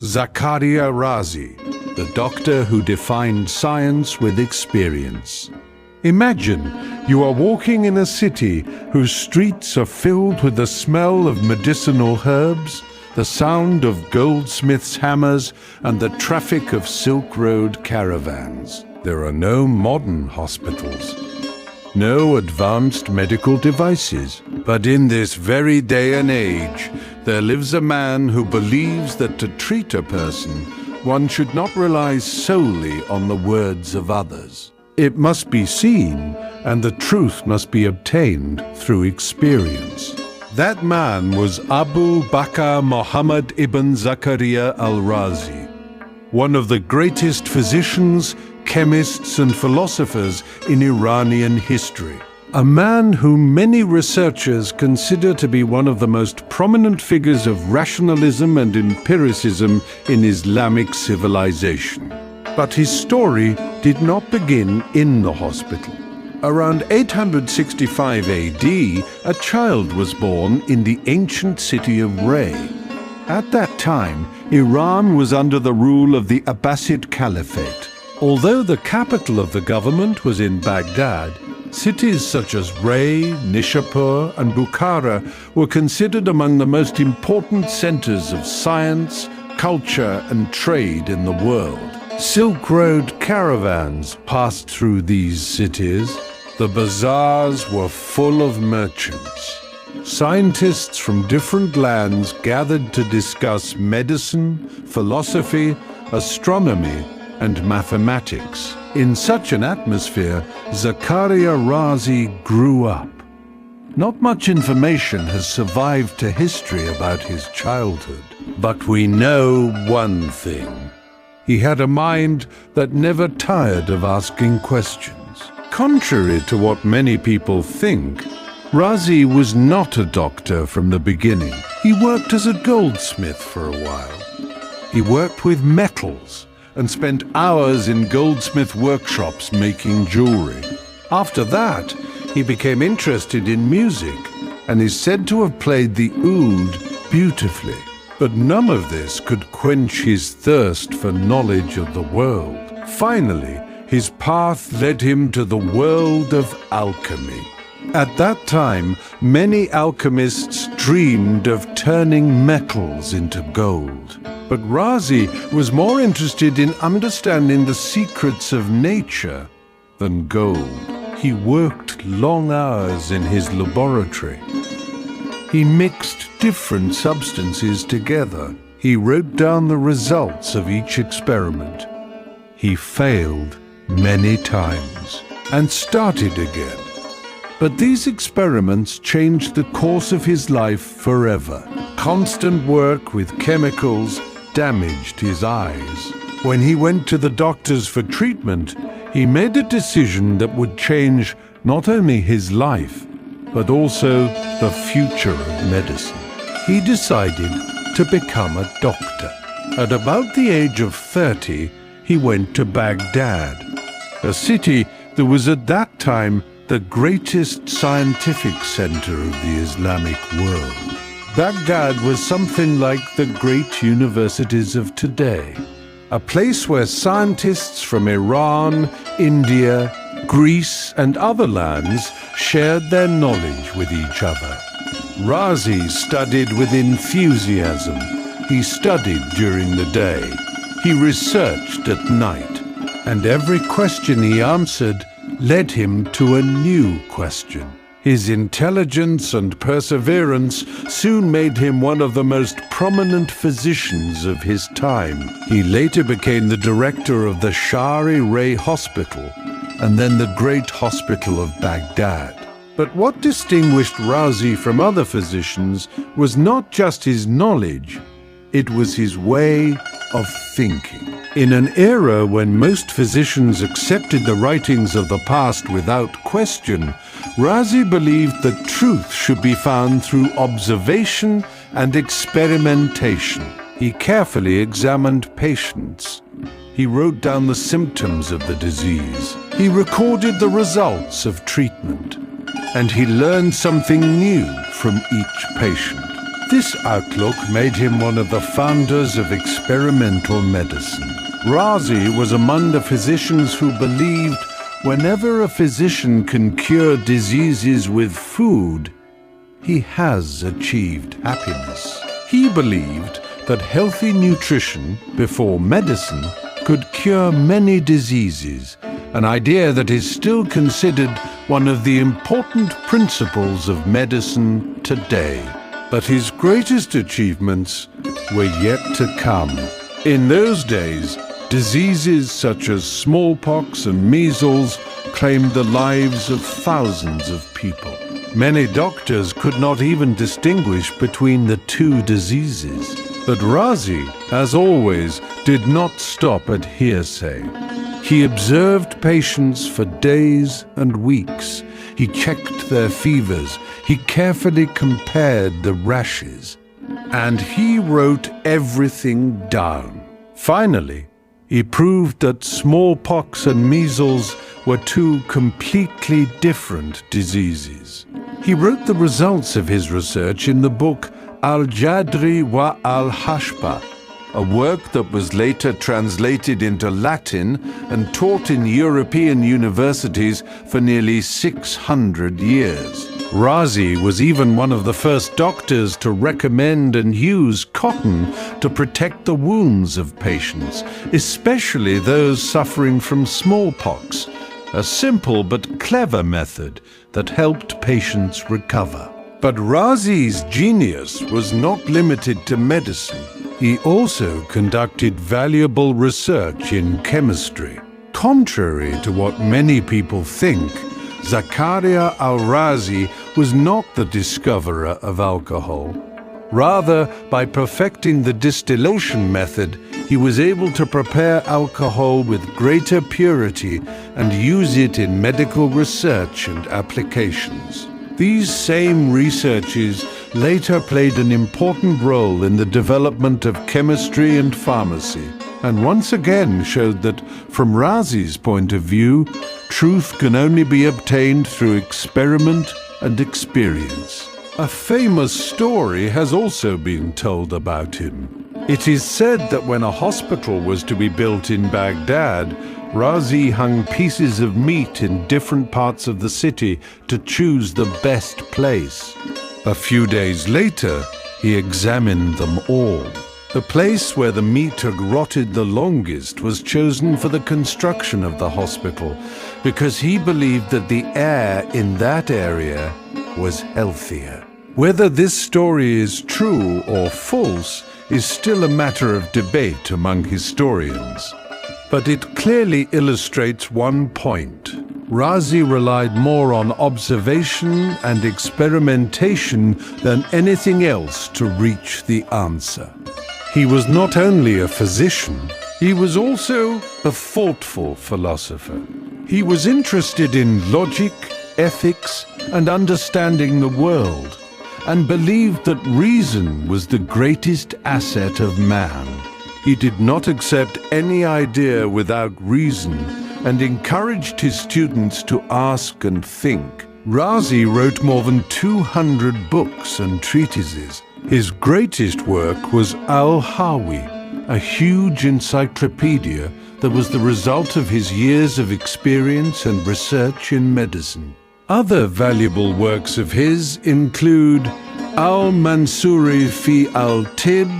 Al-Razi, the doctor who defined science with experience. Imagine you are walking in a city whose streets are filled with the smell of medicinal herbs, the sound of goldsmiths' hammers, and the traffic of Silk Road caravans. There are no modern hospitals, no advanced medical devices. But in this very day and age, there lives a man who believes that to treat a person, one should not rely solely on the words of others. It must be seen, and the truth must be obtained through experience. That man was Abu Bakr Muhammad ibn Zakaria Al-Razi, one of the greatest physicians, chemists and philosophers in Iranian history. A man whom many researchers consider to be one of the most prominent figures of rationalism and empiricism in Islamic civilization. But his story did not begin in the hospital. Around 865 AD, a child was born in the ancient city of Rhazes. At that time, Iran was under the rule of the Abbasid Caliphate. Although the capital of the government was in Baghdad, cities such as Rhazes, Nishapur and Bukhara were considered among the most important centers of science, culture and trade in the world. Silk Road caravans passed through these cities. The bazaars were full of merchants. Scientists from different lands gathered to discuss medicine, philosophy, astronomy, and mathematics. In such an atmosphere, Zakaria Razi grew up. Not much information has survived to history about his childhood, but we know one thing. He had a mind that never tired of asking questions. Contrary to what many people think, Razi was not a doctor from the beginning. He worked as a goldsmith for a while. He worked with metals and spent hours in goldsmith workshops making jewelry. After that, he became interested in music and is said to have played the oud beautifully. But none of this could quench his thirst for knowledge of the world. Finally, his path led him to the world of alchemy. At that time, many alchemists dreamed of turning metals into gold. But Razi was more interested in understanding the secrets of nature than gold. He worked long hours in his laboratory. He mixed different substances together. He wrote down the results of each experiment. He failed many times and started again. But these experiments changed the course of his life forever. Constant work with chemicals damaged his eyes. When he went to the doctors for treatment, he made a decision that would change not only his life, but also the future of medicine. He decided to become a doctor. At about the age of 30, he went to Baghdad, a city that was at that time the greatest scientific center of the Islamic world. Baghdad was something like the great universities of today, a place where scientists from Iran, India, Greece and other lands shared their knowledge with each other. Razi studied with enthusiasm. He studied during the day. He researched at night. And every question he answered led him to a new question. His intelligence and perseverance soon made him one of the most prominent physicians of his time. He later became the director of the Shah-e-Rey Hospital and then the Great Hospital of Baghdad. But what distinguished Razi from other physicians was not just his knowledge, it was his way of thinking. In an era when most physicians accepted the writings of the past without question, Razi believed that truth should be found through observation and experimentation. He carefully examined patients. He wrote down the symptoms of the disease. He recorded the results of treatment. And he learned something new from each patient. This outlook made him one of the founders of experimental medicine. Rhazi was among the physicians who believed whenever a physician can cure diseases with food, he has achieved happiness. He believed that healthy nutrition before medicine could cure many diseases, an idea that is still considered one of the important principles of medicine today. But his greatest achievements were yet to come. In those days, diseases such as smallpox and measles claimed the lives of thousands of people. Many doctors could not even distinguish between the two diseases. But Rhazi, as always, did not stop at hearsay. He observed patients for days and weeks. He checked their fevers. He carefully compared the rashes. And he wrote everything down. Finally, he proved that smallpox and measles were two completely different diseases. He wrote the results of his research in the book Al-Razi wa Al-Hashba, a work that was later translated into Latin and taught in European universities for nearly 600 years. Rhazi was even one of the first doctors to recommend and use cotton to protect the wounds of patients, especially those suffering from smallpox, a simple but clever method that helped patients recover. But Rhazi's genius was not limited to medicine. He also conducted valuable research in chemistry. Contrary to what many people think, Zakaria Al-Razi was not the discoverer of alcohol. Rather, by perfecting the distillation method, he was able to prepare alcohol with greater purity and use it in medical research and applications. These same researches later played an important role in the development of chemistry and pharmacy, and once again showed that, from Rhazi's point of view, truth can only be obtained through experiment and experience. A famous story has also been told about him. It is said that when a hospital was to be built in Baghdad, Rhazi hung pieces of meat in different parts of the city to choose the best place. A few days later, he examined them all. The place where the meat had rotted the longest was chosen for the construction of the hospital because he believed that the air in that area was healthier. Whether this story is true or false is still a matter of debate among historians. But it clearly illustrates one point. Rhazi relied more on observation and experimentation than anything else to reach the answer. He was not only a physician, he was also a thoughtful philosopher. He was interested in logic, ethics, and understanding the world, and believed that reason was the greatest asset of man. He did not accept any idea without reason and encouraged his students to ask and think. Rhazi wrote more than 200 books and treatises. His greatest work was Al-Hawi, a huge encyclopedia that was the result of his years of experience and research in medicine. Other valuable works of his include Al-Mansuri fi al-Tib,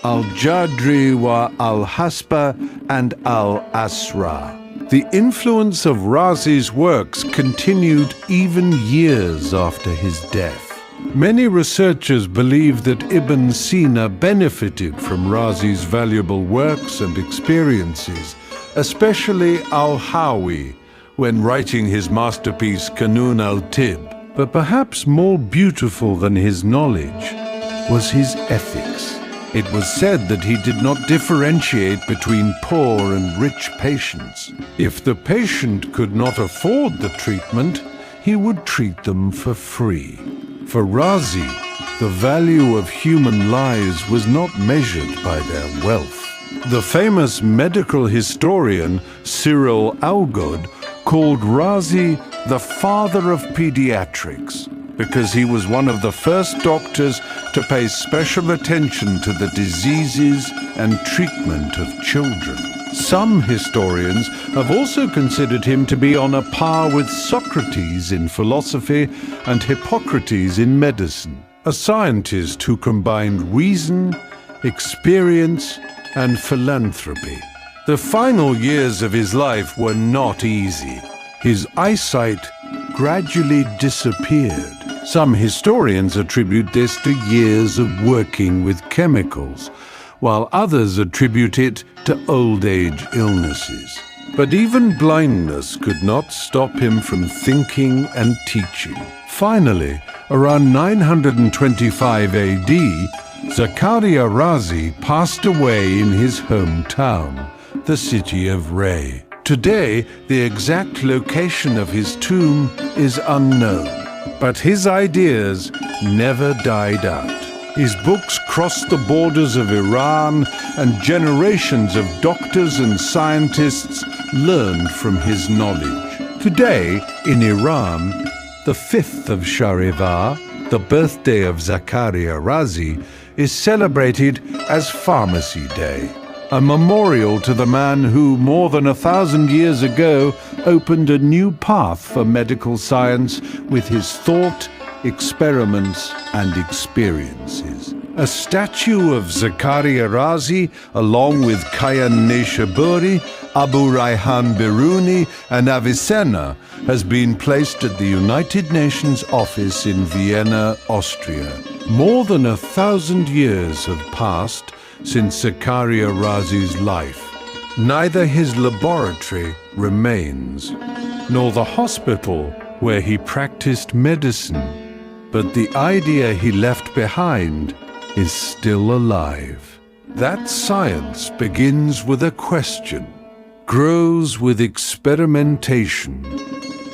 Al-Razi wa Al-Hashba, and Al-Asra. The influence of Rhazi's works continued even years after his death. Many researchers believe that Ibn Sina benefited from Rhazi's valuable works and experiences, especially Al-Hawi, when writing his masterpiece Kanun al-Tib. But perhaps more beautiful than his knowledge was his ethics. It was said that he did not differentiate between poor and rich patients. If the patient could not afford the treatment, he would treat them for free. For Rhazi, the value of human lives was not measured by their wealth. The famous medical historian Cyril Algod called Rhazi the father of pediatrics. because he was one of the first doctors to pay special attention to the diseases and treatment of children. Some historians have also considered him to be on a par with Socrates in philosophy and Hippocrates in medicine, a scientist who combined reason, experience, and philanthropy. The final years of his life were not easy. His eyesight gradually disappeared. Some historians attribute this to years of working with chemicals, while others attribute it to old age illnesses. But even blindness could not stop him from thinking and teaching. Finally, around 925 AD, Al-Razi passed away in his hometown, the city of Rhazes. Today, the exact location of his tomb is unknown, but his ideas never died out. His books crossed the borders of Iran, and generations of doctors and scientists learned from his knowledge. Today, in Iran, the 5th of Shahrivar, the birthday of Al-Razi, is celebrated as Pharmacy Day, a memorial to the man who, more than 1,000 years ago, opened a new path for medical science with his thought, experiments, and experiences. A statue of Al-Razi, along with Kayan Neshaburi, Abu Rayhan Biruni, and Avicenna, has been placed at the United Nations office in Vienna, Austria. More than 1,000 years have passed since Al-Razi's life. Neither his laboratory remains, nor the hospital where he practiced medicine, but the idea he left behind is still alive. That science begins with a question, grows with experimentation,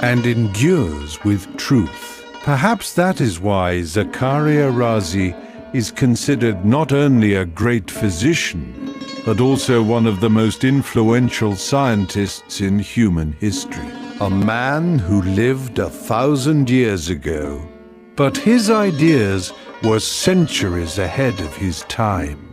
and endures with truth. Perhaps that is why Al-Razi is considered not only a great physician, but also one of the most influential scientists in human history. A man who lived 1,000 years ago, but his ideas were centuries ahead of his time.